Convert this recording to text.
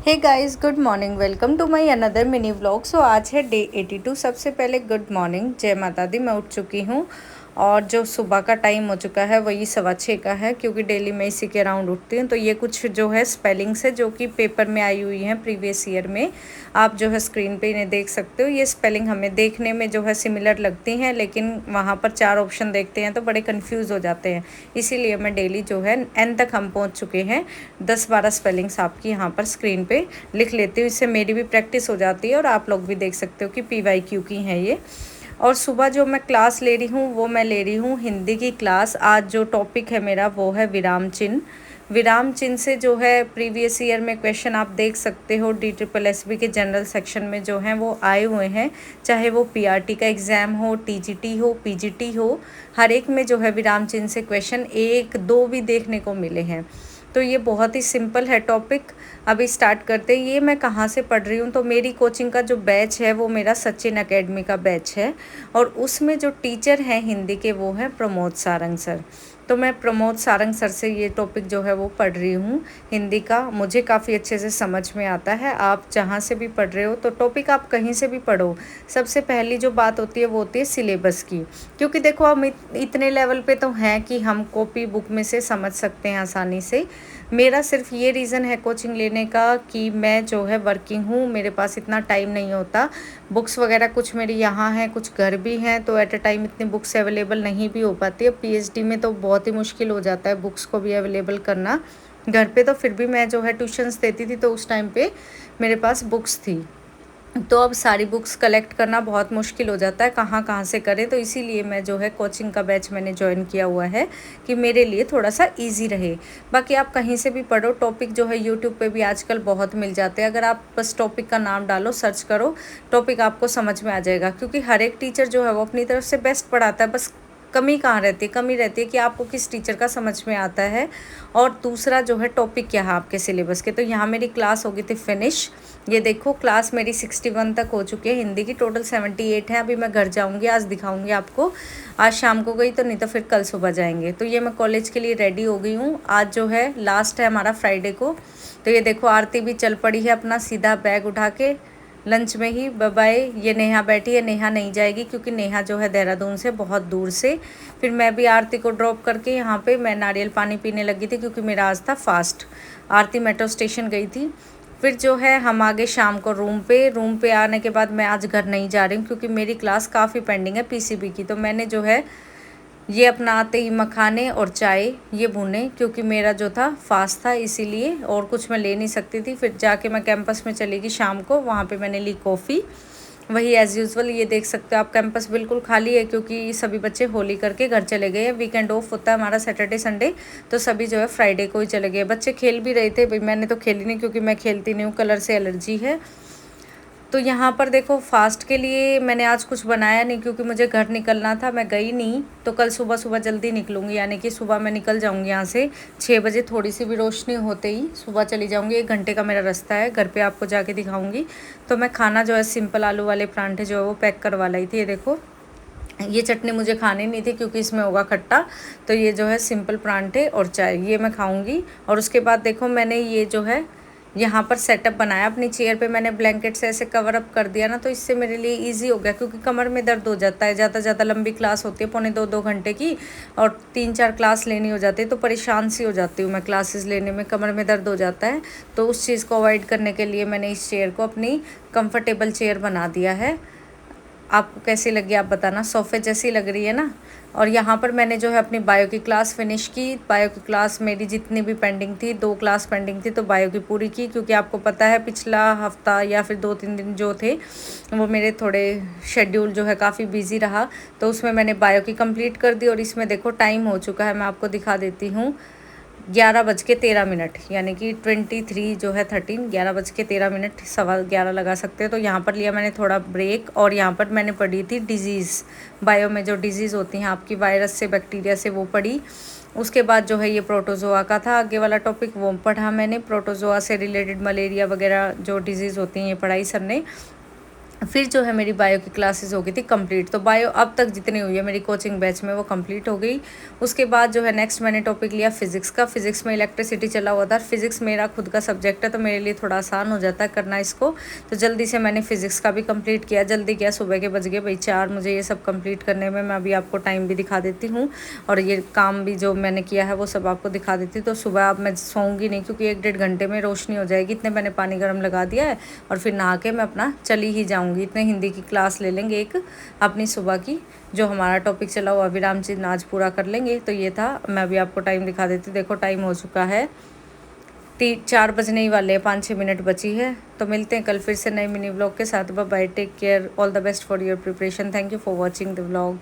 Hey guys, good morning. Welcome to my another mini vlog. So आज है day 82। सबसे पहले गुड मॉर्निंग, जय माता दी। मैं उठ चुकी हूँ और जो सुबह का टाइम हो चुका है वही 6:15 का है, क्योंकि डेली मैं इसी के अराउंड उठती हूँ। तो ये कुछ जो है स्पेलिंग्स है जो कि पेपर में आई हुई हैं प्रीवियस ईयर में। आप जो है स्क्रीन पे इन्हें देख सकते हो। ये स्पेलिंग हमें देखने में जो है सिमिलर लगती हैं, लेकिन वहाँ पर 4 ऑप्शन देखते हैं तो बड़े कन्फ्यूज़ हो जाते हैं। इसीलिए मैं डेली जो है एन तक हम पहुँच चुके हैं, 10-12 स्पेलिंग्स आपकी यहाँ पर स्क्रीन पे लिख लेती हूँ। इससे मेरी भी प्रैक्टिस हो जाती है और आप लोग भी देख सकते हो कि PYQ की हैं ये। और सुबह जो मैं क्लास ले रही हूँ वो मैं ले रही हूँ हिंदी की क्लास। आज जो टॉपिक है मेरा वो है विराम चिन्ह। विराम चिन्ह से जो है प्रीवियस ईयर में क्वेश्चन आप देख सकते हो, DSSB के जनरल सेक्शन में जो हैं वो आए हुए हैं। चाहे वो PRT का एग्ज़ाम हो, TGT हो, PGT हो, हर एक में जो है विराम चिन्ह से क्वेश्चन 1-2 भी देखने को मिले हैं। तो ये बहुत ही सिंपल है टॉपिक। अभी स्टार्ट करते हैं। ये मैं कहाँ से पढ़ रही हूँ, तो मेरी कोचिंग का जो बैच है वो मेरा सचिन एकेडमी का बैच है, और उसमें जो टीचर हैं हिंदी के वो हैं प्रमोद सारंग सर। तो मैं प्रमोद सारंग सर से ये टॉपिक जो है वो पढ़ रही हूँ हिंदी का। मुझे काफ़ी अच्छे से समझ में आता है। आप जहाँ से भी पढ़ रहे हो तो टॉपिक आप कहीं से भी पढ़ो, सबसे पहली जो बात होती है वो होती है सिलेबस की। क्योंकि देखो हम इतने लेवल पे तो हैं कि हम कॉपी बुक में से समझ सकते हैं आसानी से। मेरा सिर्फ ये रीज़न है कोचिंग लेने का कि मैं जो है वर्किंग हूँ, मेरे पास इतना टाइम नहीं होता। बुक्स वगैरह कुछ मेरी यहाँ हैं, कुछ घर भी हैं, तो एट अ टाइम इतनी बुक्स अवेलेबल नहीं भी हो पाती है। PhD में तो बहुत ही मुश्किल हो जाता है बुक्स को भी अवेलेबल करना। घर पे तो फिर भी मैं जो है ट्यूशन्स देती थी, तो उस टाइम पे मेरे पास बुक्स थी। तो अब सारी बुक्स कलेक्ट करना बहुत मुश्किल हो जाता है, कहाँ कहाँ से करें। तो इसीलिए मैं जो है कोचिंग का बैच मैंने ज्वाइन किया हुआ है कि मेरे लिए थोड़ा सा इजी रहे। बाकी आप कहीं से भी पढ़ो, टॉपिक जो है यूट्यूब पे भी आजकल बहुत मिल जाते हैं। अगर आप बस टॉपिक का नाम डालो, सर्च करो, टॉपिक आपको समझ में आ जाएगा। क्योंकि हर एक टीचर जो है वो अपनी तरफ से बेस्ट पढ़ाता है। बस कमी कहाँ रहती है, कमी रहती है कि आपको किस टीचर का समझ में आता है, और दूसरा जो है टॉपिक क्या है आपके सिलेबस के। तो यहाँ मेरी क्लास हो गई थी फिनिश। ये देखो क्लास मेरी 61 तक हो चुकी है, हिंदी की टोटल 78 है। अभी मैं घर जाऊँगी, आज दिखाऊँगी आपको। आज शाम को गई तो नहीं तो फिर कल सुबह जाएंगे। तो ये मैं कॉलेज के लिए रेडी हो गई हूँ। आज जो है लास्ट है हमारा फ्राइडे को। तो ये देखो आरती भी चल पड़ी है अपना सीधा बैग उठा के लंच में ही। बाय। ये नेहा बैठी है, नेहा नहीं जाएगी क्योंकि नेहा जो है देहरादून से बहुत दूर से। फिर मैं भी आरती को ड्रॉप करके यहाँ पे मैं नारियल पानी पीने लगी थी, क्योंकि मेरा आज था फास्ट। आरती मेट्रो स्टेशन गई थी। फिर जो है हम आगे शाम को रूम पे आने के बाद मैं आज घर नहीं जा रही हूँ, क्योंकि मेरी क्लास काफ़ी पेंडिंग है PCB की। तो मैंने जो है ये अपना आते ही मखाने और चाय ये भुने, क्योंकि मेरा जो था फास्ट था इसीलिए, और कुछ मैं ले नहीं सकती थी। फिर जाके मैं कैंपस में चली गई शाम को, वहाँ पे मैंने ली कॉफ़ी। वही एज़ यूज़ुअल। ये देख सकते हो आप कैंपस बिल्कुल खाली है, क्योंकि सभी बच्चे होली करके घर चले गए हैं। वीकेंड ऑफ होता है हमारा सैटरडे संडे, तो सभी जो है फ्राइडे को ही चले गए। बच्चे खेल भी रहे थे, भाई मैंने तो खेली नहीं क्योंकि मैं खेलती नहीं हूँ, कलर से एलर्जी है। तो यहाँ पर देखो फास्ट के लिए मैंने आज कुछ बनाया नहीं, क्योंकि मुझे घर निकलना था, मैं गई नहीं। तो कल सुबह जल्दी निकलूँगी, यानी कि सुबह मैं निकल जाऊँगी यहाँ से 6 बजे, थोड़ी सी भी रोशनी होते ही सुबह चली जाऊँगी। 1 घंटे का मेरा रास्ता है, घर पे आपको जाके दिखाऊँगी। तो मैं खाना जो है सिंपल आलू वाले परांठे जो है वो पैक करवा लाई थी। ये देखो, ये चटनी मुझे खानी नहीं थी क्योंकि इसमें होगा खट्टा। तो ये जो है सिंपल परांठे और चाय ये मैं खाऊँगी। और उसके बाद देखो मैंने ये जो है यहाँ पर सेटअप बनाया अपनी चेयर पे। मैंने ब्लैंकेट से ऐसे कवर अप कर दिया ना, तो इससे मेरे लिए इजी हो गया, क्योंकि कमर में दर्द हो जाता है। ज़्यादा लंबी क्लास होती है, पौने 2 घंटे की, और 3-4 क्लास लेनी हो जाती है, तो परेशान सी हो जाती हूँ मैं क्लासेस लेने में, कमर में दर्द हो जाता है। तो उस चीज़ को अवॉइड करने के लिए मैंने इस चेयर को अपनी कंफर्टेबल चेयर बना दिया है। आपको कैसी लगी आप बताना, सोफ़े जैसी लग रही है ना। और यहाँ पर मैंने जो है अपनी बायो की क्लास फिनिश की। बायो की क्लास मेरी जितनी भी पेंडिंग थी, 2 क्लास पेंडिंग थी, तो बायो की पूरी की। क्योंकि आपको पता है पिछला हफ्ता या फिर 2-3 दिन जो थे वो मेरे थोड़े शेड्यूल जो है काफ़ी बिजी रहा, तो उसमें मैंने बायो की कंप्लीट कर दी। और इसमें देखो टाइम हो चुका है, मैं आपको दिखा देती हूँ, 11:13, यानी कि 23 जो है 13, 11:13, 11:15 लगा सकते हैं। तो यहाँ पर लिया मैंने थोड़ा ब्रेक, और यहाँ पर मैंने पढ़ी थी डिजीज़। बायो में जो डिजीज़ होती हैं आपकी वायरस से, बैक्टीरिया से, वो पढ़ी। उसके बाद जो है ये प्रोटोजोआ का था आगे वाला टॉपिक, वो पढ़ा मैंने। प्रोटोजोआ से रिलेटेड मलेरिया वगैरह जो डिजीज़ होती हैं ये पढ़ाई सर ने। फिर जो है मेरी बायो की क्लासेस हो गई थी कंप्लीट। तो बायो अब तक जितनी हुई है मेरी कोचिंग बैच में वो कंप्लीट हो गई। उसके बाद जो है नेक्स्ट मैंने टॉपिक लिया फिज़िक्स का। फिज़िक्स में इलेक्ट्रिसिटी चला हुआ था। फिज़िक्स मेरा खुद का सब्जेक्ट है तो मेरे लिए थोड़ा आसान हो जाता है करना इसको। तो जल्दी से मैंने फ़िज़िक्स का भी कंप्लीट किया। जल्दी किया, सुबह के बज गए भाई 4 मुझे ये सब कंप्लीट करने में। मैं अभी आपको टाइम भी दिखा देती हूँ और ये काम भी जो मैंने किया है वो सब आपको दिखा देती हूँ। तो सुबह अब मैं सोऊंगी नहीं क्योंकि 1-1.5 घंटे में रोशनी हो जाएगी। इतने मैंने पानी गर्म लगा दिया है और फिर नहा के मैं अपना चली ही जाऊँगी। इतने हिंदी की क्लास ले लेंगे एक अपनी सुबह की, जो हमारा टॉपिक चला हुआ विराम चिन्ह आज पूरा कर लेंगे। तो ये था, मैं अभी आपको टाइम दिखा देती हूँ। देखो टाइम हो चुका है 4 बजने ही वाले हैं, 5-6 मिनट बची है। तो मिलते हैं कल फिर से नए मिनी व्लॉग के साथ। Bye bye, take care, all the best for your preparation. Thank you for watching the vlog.